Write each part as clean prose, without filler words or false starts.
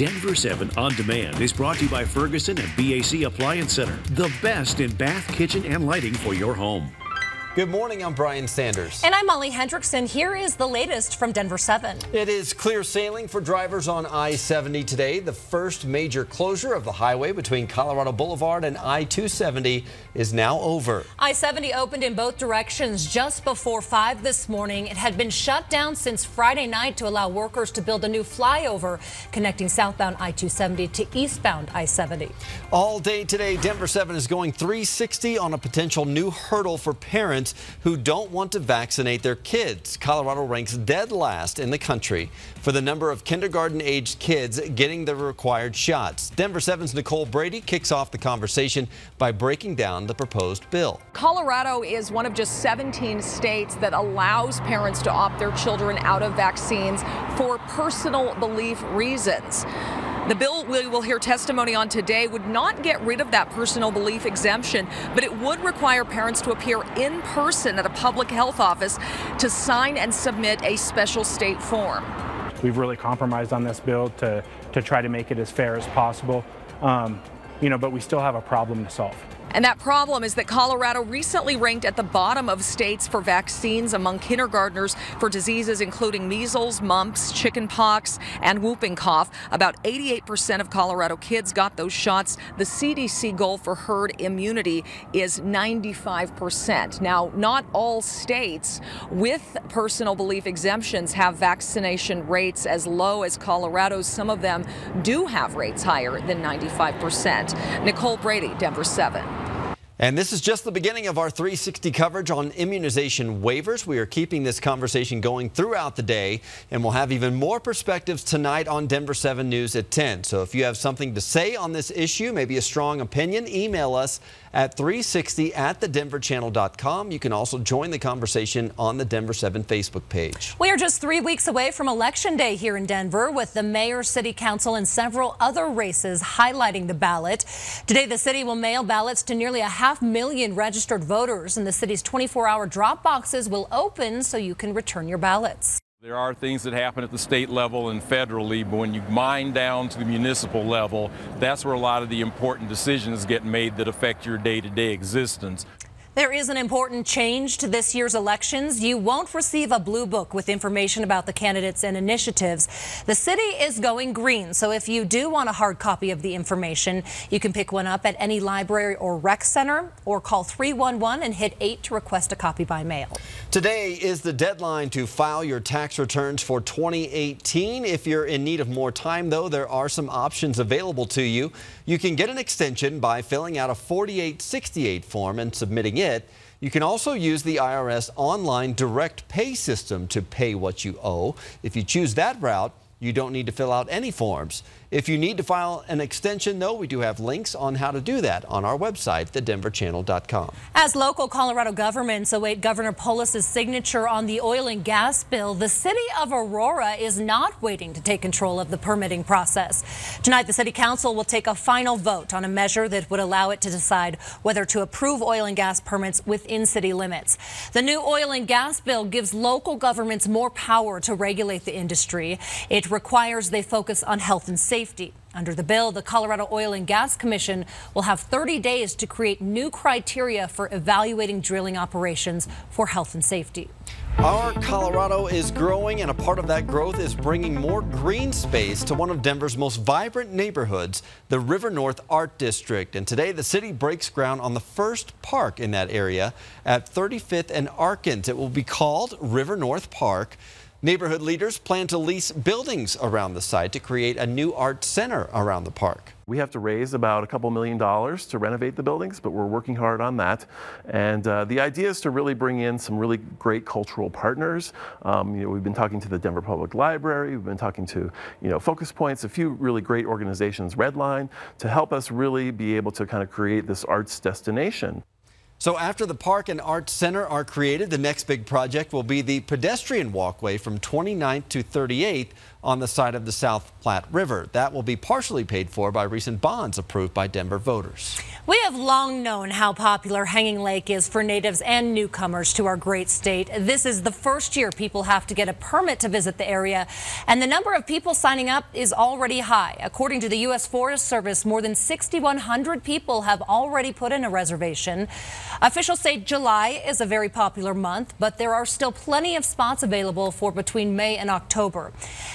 Denver 7 On Demand is brought to you by Ferguson and BAC Appliance Center, the best in bath, kitchen, and lighting for your home. Good morning, I'm Brian Sanders. And I'm Molly Hendrickson. Here is the latest from Denver 7. It is clear sailing for drivers on I-70 today. The first major closure of the highway between Colorado Boulevard and I-270 is now over. I-70 opened in both directions just before 5 this morning. It had been shut down since Friday night to allow workers to build a new flyover connecting southbound I-270 to eastbound I-70. All day today, Denver 7 is going 360 on a potential new hurdle for parents who don't want to vaccinate their kids. Colorado ranks dead last in the country for the number of kindergarten-aged kids getting the required shots. Denver 7's Nicole Brady kicks off the conversation by breaking down the proposed bill. Colorado is one of just 17 states that allows parents to opt their children out of vaccines for personal belief reasons. The bill we will hear testimony on today would not get rid of that personal belief exemption, but it would require parents to appear in person at a public health office to sign and submit a special state form. We've really compromised on this bill to try to make it as fair as possible, but we still have a problem to solve. And that problem is that Colorado recently ranked at the bottom of states for vaccines among kindergartners for diseases including measles, mumps, chickenpox, and whooping cough. About 88% of Colorado kids got those shots. The CDC goal for herd immunity is 95%. Now, not all states with personal belief exemptions have vaccination rates as low as Colorado's. Some of them do have rates higher than 95%. Nicole Brady, Denver 7. And this is just the beginning of our 360 coverage on immunization waivers. We are keeping this conversation going throughout the day, and we'll have even more perspectives tonight on Denver 7 News at 10. So if you have something to say on this issue, maybe a strong opinion, email us at 360@thedenverchannel.com. You can also join the conversation on the Denver 7 Facebook page. We are just 3 weeks away from Election Day here in Denver, with the mayor, city council, and several other races highlighting the ballot. Today, the city will mail ballots to nearly 500,000 registered voters, and the city's 24-hour drop boxes will open so you can return your ballots. There are things that happen at the state level and federally, but when you mine down to the municipal level, that's where a lot of the important decisions get made that affect your day-to-day existence. There is an important change to this year's elections. You won't receive a blue book with information about the candidates and initiatives. The city is going green, so if you do want a hard copy of the information, you can pick one up at any library or rec center, or call 311 and hit 8 to request a copy by mail. Today is the deadline to file your tax returns for 2018. If you're in need of more time, though, there are some options available to you. You can get an extension by filling out a 4868 form and submitting it. You can also use the IRS online direct pay system to pay what you owe. If you choose that route, you don't need to fill out any forms. If you need to file an extension, though, we do have links on how to do that on our website, thedenverchannel.com. As local Colorado governments await Governor Polis's signature on the oil and gas bill, the city of Aurora is not waiting to take control of the permitting process. Tonight, the city council will take a final vote on a measure that would allow it to decide whether to approve oil and gas permits within city limits. The new oil and gas bill gives local governments more power to regulate the industry. It requires they focus on health and safety. Under the bill, the Colorado Oil and Gas Commission will have 30 days to create new criteria for evaluating drilling operations for health and safety. Our Colorado is growing, and a part of that growth is bringing more green space to one of Denver's most vibrant neighborhoods, the River North Art District. And today, the city breaks ground on the first park in that area at 35th and Arkent. It will be called River North Park. Neighborhood leaders plan to lease buildings around the site to create a new art center around the park. We have to raise about a couple $1 million to renovate the buildings, but we're working hard on that. And the idea is to really bring in some really great cultural partners. We've been talking to the Denver Public Library, we've been talking to Focus Points, a few really great organizations, Redline, to help us really be able to kind of create this arts destination. So after the park and arts center are created, the next big project will be the pedestrian walkway from 29th to 38th on the side of the South Platte River. That will be partially paid for by recent bonds approved by Denver voters. We have long known how popular Hanging Lake is for natives and newcomers to our great state. This is the first year people have to get a permit to visit the area, and the number of people signing up is already high. According to the U.S. Forest Service, more than 6,100 people have already put in a reservation. Officials say July is a very popular month, but there are still plenty of spots available for between May and October.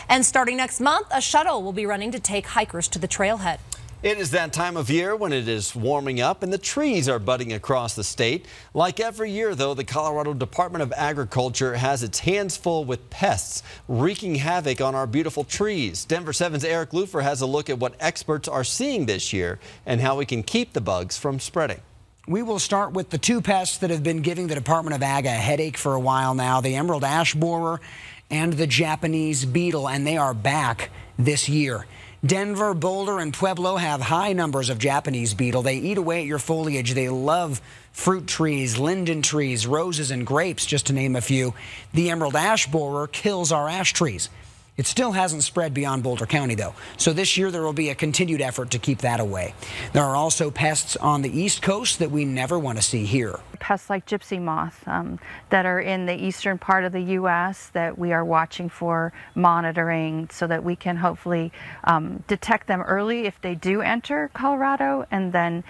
And starting next month, a shuttle will be running to take hikers to the trailhead. It is that time of year when it is warming up and the trees are budding across the state. Like every year, though, the Colorado Department of Agriculture has its hands full with pests wreaking havoc on our beautiful trees. Denver 7's Eric Lufer has a look at what experts are seeing this year and how we can keep the bugs from spreading. We will start with the two pests that have been giving the Department of Ag a headache for a while now, the emerald ash borer and the Japanese beetle, and they are back this year. Denver, Boulder, and Pueblo have high numbers of Japanese beetle. They eat away at your foliage. They love fruit trees, linden trees, roses, and grapes, just to name a few. The emerald ash borer kills our ash trees. It still hasn't spread beyond Boulder County, though. So this year there will be a continued effort to keep that away. There are also pests on the East Coast that we never want to see here. Pests like gypsy moth that are in the eastern part of the U.S. that we are watching for, monitoring, so that we can hopefully detect them early if they do enter Colorado, and then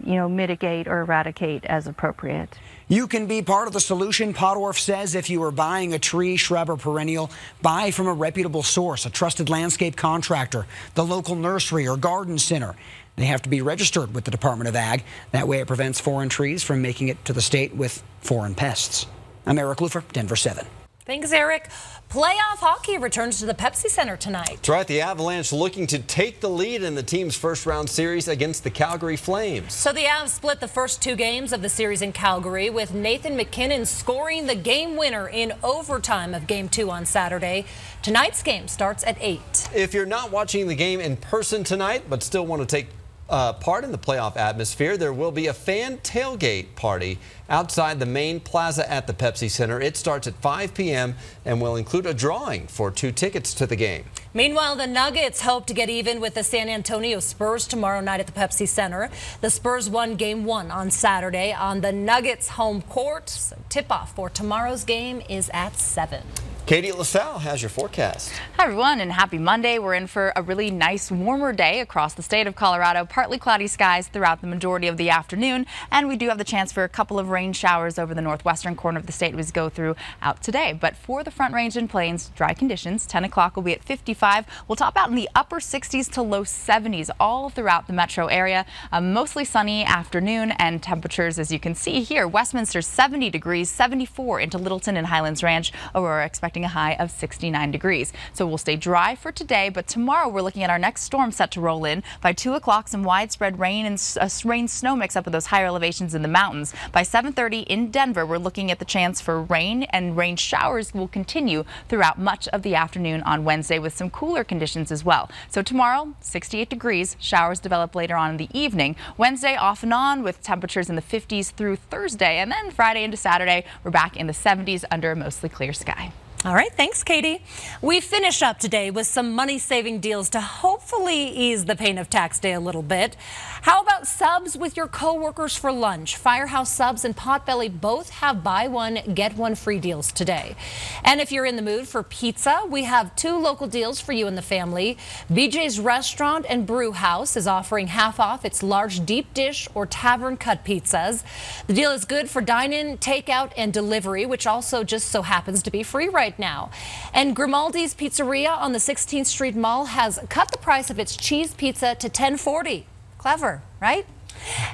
mitigate or eradicate as appropriate. You can be part of the solution, Podorf says. If you are buying a tree, shrub, or perennial, buy from a reputable source, a trusted landscape contractor, the local nursery or garden center. They have to be registered with the Department of Ag. That way it prevents foreign trees from making it to the state with foreign pests. I'm Eric Lufer, Denver 7. Thanks, Eric. Playoff hockey returns to the Pepsi Center tonight. That's right. The Avalanche looking to take the lead in the team's first-round series against the Calgary Flames. So the Avs split the first two games of the series in Calgary, with Nathan MacKinnon scoring the game winner in overtime of Game 2 on Saturday. Tonight's game starts at 8. If you're not watching the game in person tonight but still want to take part in the playoff atmosphere, there will be a fan tailgate party outside the main plaza at the Pepsi Center. It starts at 5 p.m. and will include a drawing for 2 tickets to the game. Meanwhile, the Nuggets hope to get even with the San Antonio Spurs tomorrow night at the Pepsi Center. The Spurs won Game 1 on Saturday on the Nuggets home court. So tip-off for tomorrow's game is at 7. Katie LaSalle has your forecast. Hi everyone, and happy Monday. We're in for a really nice warmer day across the state of Colorado. Partly cloudy skies throughout the majority of the afternoon, and we do have the chance for a couple of rain showers over the northwestern corner of the state as we go through out today. But for the Front Range and Plains, dry conditions. 10 o'clock will be at 55. We'll top out in the upper 60s to low 70s all throughout the metro area. A mostly sunny afternoon, and temperatures, as you can see here, Westminster 70 degrees, 74 into Littleton and Highlands Ranch. We're expecting a high of 69 degrees. So we'll stay dry for today, but tomorrow we're looking at our next storm set to roll in. By 2 o'clock, some widespread rain and rain-snow mix up with those higher elevations in the mountains. By 7:30 in Denver, we're looking at the chance for rain, and rain showers will continue throughout much of the afternoon on Wednesday with some cooler conditions as well. So tomorrow, 68 degrees. Showers develop later on in the evening. Wednesday off and on with temperatures in the 50s through Thursday, and then Friday into Saturday, we're back in the 70s under a mostly clear sky. All right, thanks, Katie. We finish up today with some money-saving deals to hopefully ease the pain of tax day a little bit. How about subs with your coworkers for lunch? Firehouse Subs and Potbelly both have buy one, get one free deals today. And if you're in the mood for pizza, we have 2 local deals for you and the family. BJ's Restaurant and Brew House is offering half off its large deep dish or tavern cut pizzas. The deal is good for dine-in, takeout, and delivery, which also just so happens to be free right now. And Grimaldi's Pizzeria on the 16th Street Mall has cut the price of its cheese pizza to $10.40. Clever, right?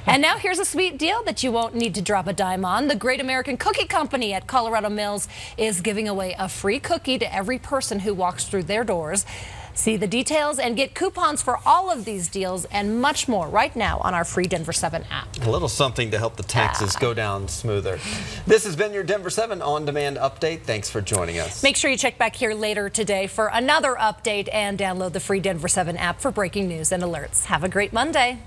And now here's a sweet deal that you won't need to drop a dime on. The Great American Cookie Company at Colorado Mills is giving away a free cookie to every person who walks through their doors. See the details and get coupons for all of these deals and much more right now on our free Denver 7 app. A little something to help the taxes go down smoother. This has been your Denver 7 on-demand update. Thanks for joining us. Make sure you check back here later today for another update and download the free Denver 7 app for breaking news and alerts. Have a great Monday.